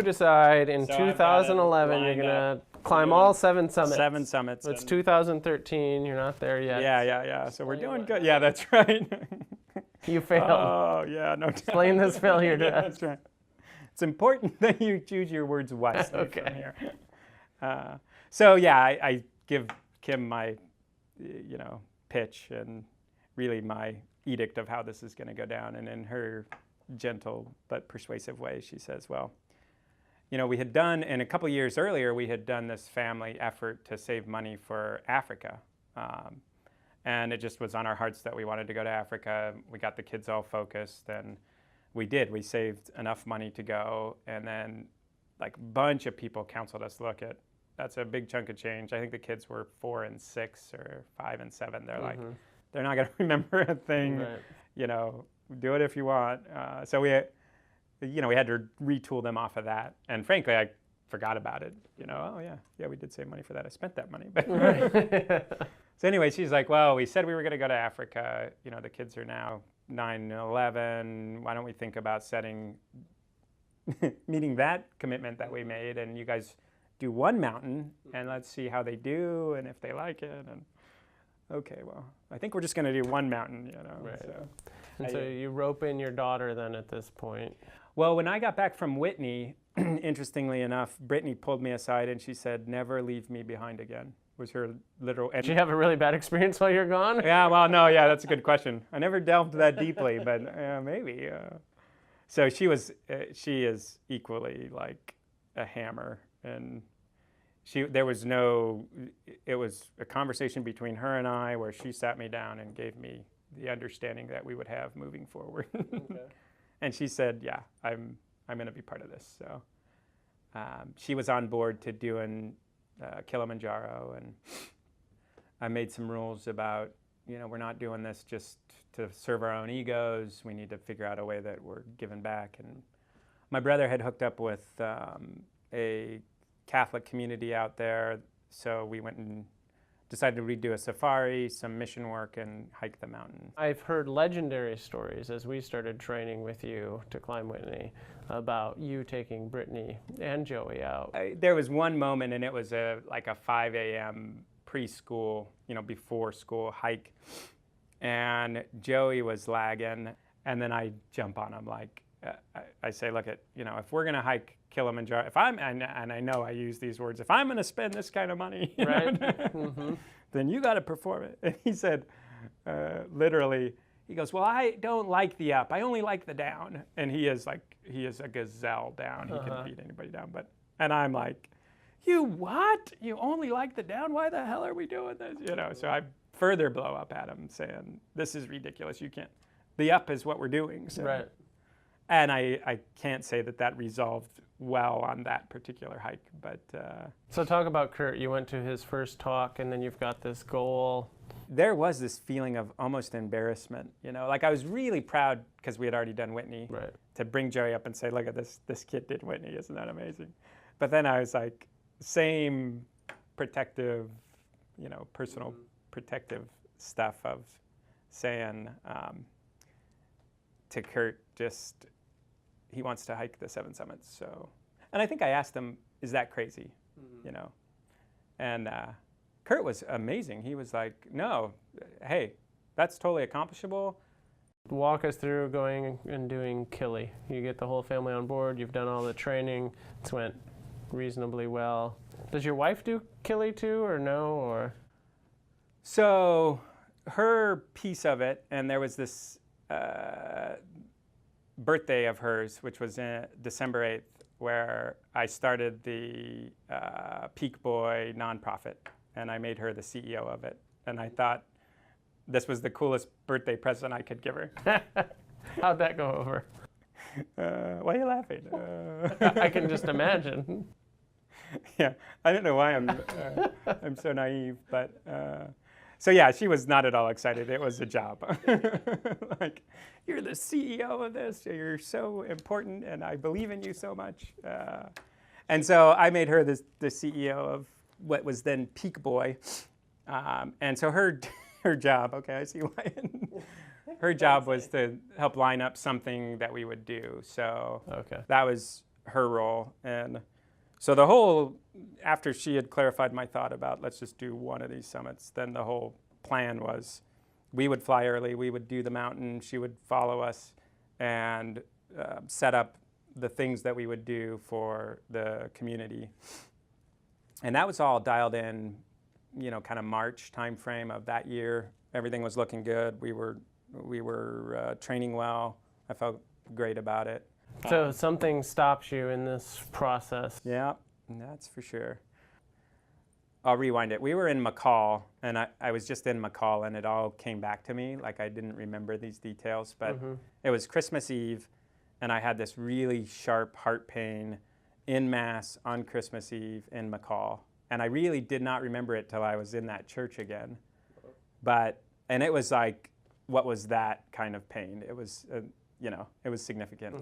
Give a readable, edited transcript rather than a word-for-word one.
decide in So I've got it 2011 you're lined going to up. climb all 7 summits. 7 summits. It's and- 2013. You're not there yet. Yeah. So we're Explain doing what good. Yeah, that's right. You failed. Oh, yeah, no doubt. Explain this failure to Yeah, us. that's right. It's important that you choose your words wisely Okay. from here. So yeah, I give Kim my, pitch and really my edict of how this is going to go down. And in her gentle but persuasive way, she says, well, we had done, and a couple years earlier, we had done this family effort to save money for Africa. And it just was on our hearts that we wanted to go to Africa. We got the kids all focused, and we did. We saved enough money to go, and then like a bunch of people counseled us, look, that's a big chunk of change. I think the kids were 4 and 6 or 5 and 7. They're like, they're not going to remember a thing. Right. Do it if you want. So we had to retool them off of that. And frankly, I forgot about it. Oh yeah, we did save money for that. I spent that money. But Right. So anyway, she's like, well, we said we were going to go to Africa. The kids are now 9 and 11. Why don't we think about meeting that commitment that we made, and you guys do one mountain, and let's see how they do and if they like it. And okay, well, I think we're just going to do one mountain, Right. So, And so you rope in your daughter then at this point. Well, when I got back from Whitney, interestingly enough, Brittany pulled me aside and she said, never leave me behind again, was her literal. Did you have a really bad experience while you're gone? Yeah, well, no, that's a good question. I never delved that deeply, but maybe. So she is equally like a hammer, and it was a conversation between her and I where she sat me down and gave me the understanding that we would have moving forward. Okay. And she said, yeah, I'm going to be part of this. So she was on board to doing Kilimanjaro, and I made some rules about, we're not doing this just to serve our own egos. We need to figure out a way that we're giving back. And my brother had hooked up with a Catholic community out there, so we went and decided to redo a safari, some mission work, and hike the mountain. I've heard legendary stories as we started training with you to climb Whitney about you taking Brittany and Joey out. There was one moment, and it was like a 5 a.m. preschool, before school hike, and Joey was lagging, and then I jump on him like, I say, look, if we're gonna hike Kilimanjaro, and I know I use these words, if I'm gonna spend this kind of money, Right. then you got to perform it. And he said, literally, he goes, well, I don't like the up, I only like the down. And he is a gazelle down. He can beat anybody down. And I'm like, you what? You only like the down? Why the hell are we doing this? So I further blow up at him saying, this is ridiculous. You can't. The up is what we're doing. So. Right. And I can't say that resolved well on that particular hike, but... So talk about Kurt. You went to his first talk, and then you've got this goal. There was this feeling of almost embarrassment, Like I was really proud, because we had already done Whitney, Right. to bring Joey up and say, look at this kid did Whitney, isn't that amazing? But then I was like, same protective, personal protective stuff of saying to Kurt, he wants to hike the 7 summits. So, and I think I asked him, is that crazy? And Kurt was amazing. He was like, no, hey, that's totally accomplishable. Walk us through going and doing Kili. You get the whole family on board. You've done all the training. It's went reasonably well. Does your wife do Kili too, or no? Or so her piece of it, and there was this birthday of hers, which was December 8th, where I started the Peak Boy nonprofit, and I made her the CEO of it. And I thought this was the coolest birthday present I could give her. how'd that go over? Why are you laughing? I can just imagine. Yeah, I don't know why I'm so naive, but so yeah, she was not at all excited. It was a job. Like, you're the CEO of this. You're so important, and I believe in you so much. And so I made her the CEO of what was then Peak Boy. And so her job, okay, I see why. Her job was to help line up something that we would do. So Okay. that was her role. And so the whole, after she had clarified my thought about let's just do one of these summits, then the whole plan was we would fly early, we would do the mountain, she would follow us and set up the things that we would do for the community. And that was all dialed in, you know, kind of March timeframe of that year. Everything was looking good. We were training well. I felt great about it. So something stops you in this process. Yeah, that's for sure. I'll rewind it. We were in McCall, and I was just in McCall, and it all came back to me. Like I didn't remember these details, but it was Christmas Eve, and I had this really sharp heart pain en masse on Christmas Eve in McCall. And I really did not remember it till I was in that church again. And it was like, what was that kind of pain? It was, you know, it was significant.